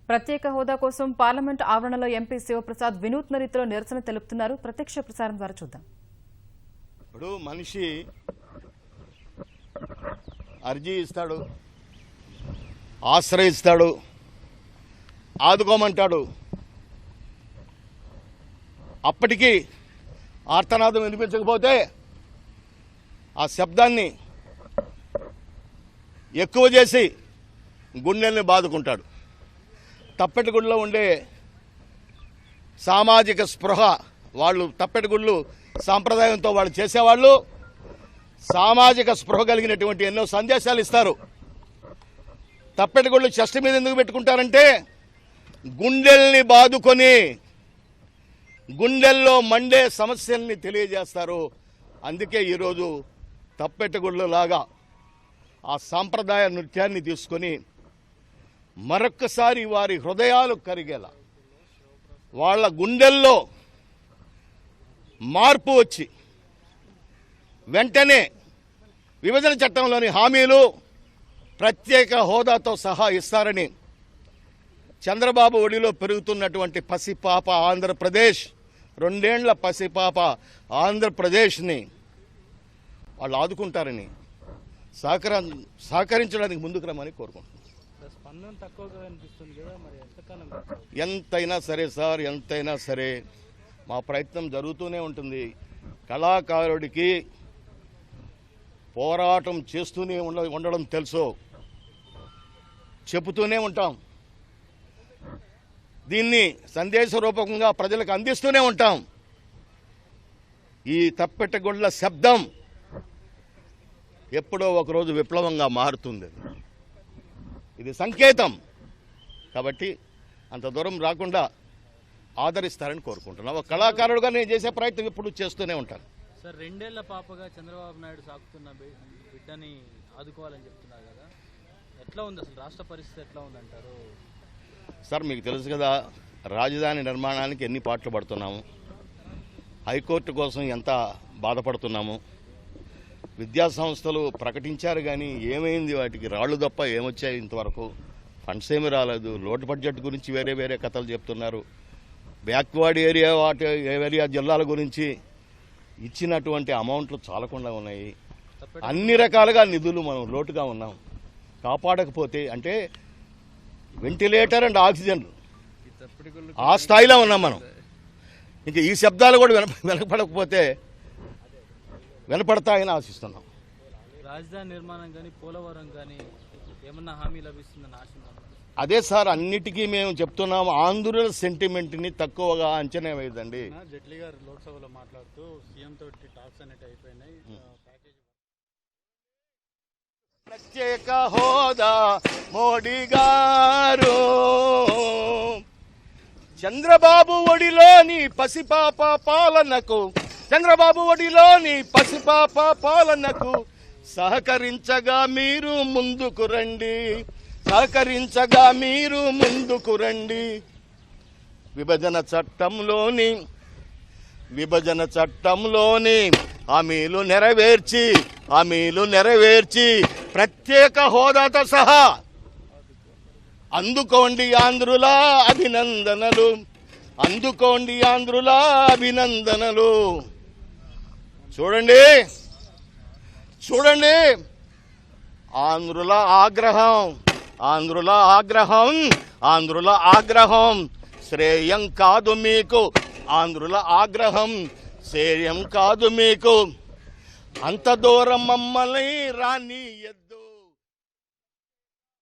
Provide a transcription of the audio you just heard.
ప్రత్యేక హోదా కోసం పార్లమెంట్ ఆవరణలో ఎంపీ శివప్రసాద్ వినూత్న రీతిలో నిరసన తెలుపుతున్నారు. ప్రత్యక్ష ప్రసారం ద్వారా చూద్దాం. ఇప్పుడు మనిషి అర్జీ ఇస్తాడు, ఆశ్రయిస్తాడు, ఆదుకోమంటాడు. అప్పటికి ఆర్తనాదం వినిపించకపోతే ఆ శబ్దాన్ని ఎక్కువ చేసి గుండెల్ని బాదుకుంటాడు. తప్పెటగుడిలో ఉండే సామాజిక స్పృహ, వాళ్ళు తప్పెటగుళ్ళు సాంప్రదాయంతో వాళ్ళు చేసేవాళ్ళు సామాజిక స్పృహ కలిగినటువంటి ఎన్నో సందేశాలు ఇస్తారు. తప్పెటగుళ్ళు చెస్ట్ మీద ఎందుకు పెట్టుకుంటారంటే గుండెల్ని బాదుకొని గుండెల్లో మండే సమస్యల్ని తెలియజేస్తారు. అందుకే ఈరోజు తప్పెటగుళ్ళు లాగా ఆ సాంప్రదాయ నృత్యాన్ని తీసుకొని మరొక్కసారి వారి హృదయాలు కరిగేలా, వాళ్ళ గుండెల్లో మార్పు వచ్చి వెంటనే విభజన చట్టంలోని హామీలు ప్రత్యేక హోదాతో సహా ఇస్తారని చంద్రబాబు ఒడిలో పెరుగుతున్నటువంటి పసిపాప ఆంధ్రప్రదేశ్, 2 ఏళ్ల పసిపాప ఆంధ్రప్రదేశ్ని వాళ్ళు ఆదుకుంటారని సహకరించడానికి ముందుకు రమ్మని కోరుకుంటున్నాను. ఎంతైనా సరే సార్, ఎంతైనా సరే మా ప్రయత్నం జరుగుతూనే ఉంటుంది. కళాకారుడికి పోరాటం చేస్తూనే ఉండడం తెలుసు, చెబుతూనే ఉంటాం. దీన్ని సందేశరూపకంగా ప్రజలకు అందిస్తూనే ఉంటాం. ఈ తప్పెటగుళ్ళ శబ్దం ఎప్పుడో ఒకరోజు విప్లవంగా మారుతుంది. ఇది సంకేతం. కాబట్టి అంత దూరం రాకుండా ఆదరిస్తారని కోరుకుంటున్నాను. ఒక కళాకారుడుగా నేను చేసే ప్రయత్నం ఎప్పుడు చేస్తూనే ఉంటాను. సార్, 2 ఏళ్ల పాపగా చంద్రబాబు నాయుడు సాకుతున్న బిడ్డని ఆదుకోవాలని చెప్తున్నారు కదా, ఎట్లా ఉంది అసలు రాష్ట్ర పరిస్థితి ఎట్లా ఉందంటారు? సార్, మీకు తెలుసు కదా, రాజధాని నిర్మాణానికి ఎన్ని పాటలు పడుతున్నాము, హైకోర్టు కోసం ఎంత బాధపడుతున్నాము. విద్యా సంస్థలు ప్రకటించారు కానీ ఏమైంది, వాటికి రాళ్లు తప్ప ఏమొచ్చాయి ఇంతవరకు? ఫండ్స్ ఏమీ రాలేదు. లోటు బడ్జెట్ గురించి వేరే కథలు చెప్తున్నారు. బ్యాక్వర్డ్ ఏరియా జిల్లాల గురించి ఇచ్చినటువంటి అమౌంట్లు చాలకుండా ఉన్నాయి. అన్ని రకాలుగా నిధులు మనం లోటుగా ఉన్నాం. కాపాడకపోతే అంటే వెంటిలేటర్ అండ్ ఆక్సిజన్ ఆ స్థాయిలో ఉన్నాం మనం. ఇంకా ఈ శబ్దాలు కూడా వినపడకపోతే వినపడతాయని ఆశిస్తున్నాం. రాజధాని నిర్మాణం కానీ పోలవరం కానీ ఏమన్నా హామీ లభిస్తుందని ఆశ? అదే సార్, అన్నిటికీ మేము చెప్తున్నాం. ఆంధ్రుల సెంటిమెంట్ని తక్కువగా అంచనా వేయదండి. జైట్లీ గారు లోక్సభలో మాట్లాడుతూ సీఎం తోటి టాక్స్ అనేవి అయిపోయినాయి, ప్రత్యేక హోదా మోడీ గారు, చంద్రబాబు ఒడిలోని పసిపాప పాలనకు, చంద్రబాబు ఒడిలోని పసిపాప పాలనకు సహకరించగా మీరు ముందుకు రండి, సహకరించగా మీరు ముందుకు రండి. విభజన చట్టంలోని హామీలు నెరవేర్చి ప్రత్యేక హోదాతో సహా అందుకోండి ఆంధ్రుల అభినందనలు, అందుకోండి ఆంధ్రుల అభినందనలు. చూడండి ఆంధ్రుల ఆగ్రహం శ్రేయం కాదు మీకు, ఆంధ్రుల ఆగ్రహం శ్రేయం కాదు మీకు. అంత దూరం మమ్మల్ని రానియద్దు.